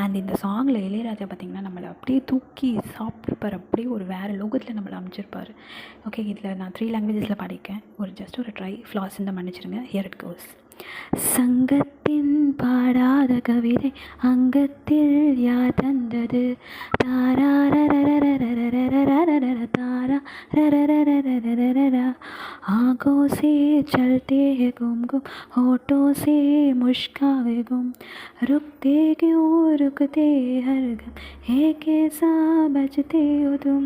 And இந்த சாங்கில் இளையராஜா பார்த்திங்கன்னா நம்மளை அப்படியே தூக்கி சாப்பிட்ருப்பார், அப்படியே ஒரு வேறு லோகத்தில் நம்மளை அமைச்சிருப்பார். ஓகே, இதில் நான் 3 லாங்குவேஜஸில் பாடியிருக்கேன். ஜஸ்ட் ஒரு ட்ரை, ஃப்ளாஸ் இருந்தால் மன்னிச்சிருங்க. Here it goes. சங்கத்தின் பாடாத கவிதை அங்கத்தில் யார் தந்தது? தாரா தாரா आँखों से चलते हैं गुम गुम, होठों से मुस्काए गुम, रुकते क्यों रुकते हर गम, है कैसा बजते हो तुम?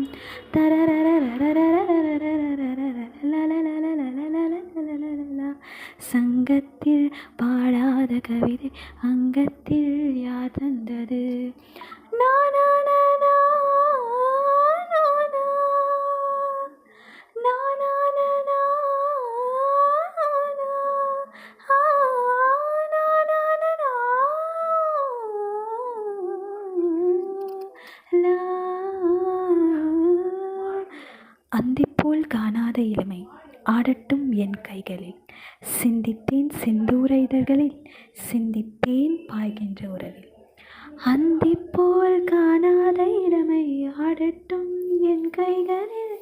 சங்கத்தில் பாடாத கவிதை அங்கத்தில் யார் தந்தது? நானா நானா நானா நானா நானா அந்திப்போல் காணாத இளமை ஆடட்டும் என் கைகளில், சிந்தித்தேன் செந்தூர இதழ்களில், சிந்தித்தேன் பாய்கின்ற உறவில். அந்திப்போல் காணாத இளமை ஆடட்டும் என் கைகளில்,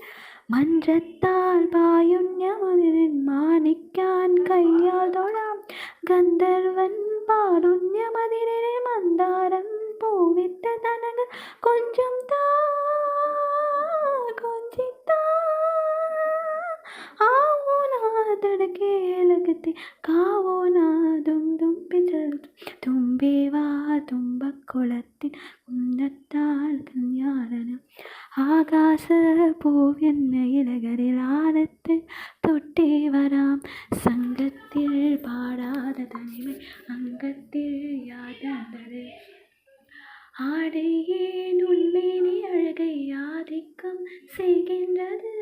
மன்றத்தால் பாயும் ஞமதிரின் மாணிக்கான் கையால் தொழாம், கந்தர்வன் பாடும் ஞமதிரின் மந்தாரம் பூவிட்ட தனங்கள் கொஞ்சம் தா கொஞ்சித்தா आओ ना तड़के लगते कावो ना दुम दुम पिचल തുമ്പേവാ തുമ്പക്കുളത്തിൻ കുന്നത്താൽ കല്യാണം ആകാശ പൂവെന്ന ഇലകളിൽ ആഴത്തിൽ തൊട്ടേ വരാം സംഘത്തിൽ പാടാத தனிமை அங்கத்தில் யாதந்தது ஆடையேன் உன்மேனி அழகை ஆதிக்கம் செய்கின்றது.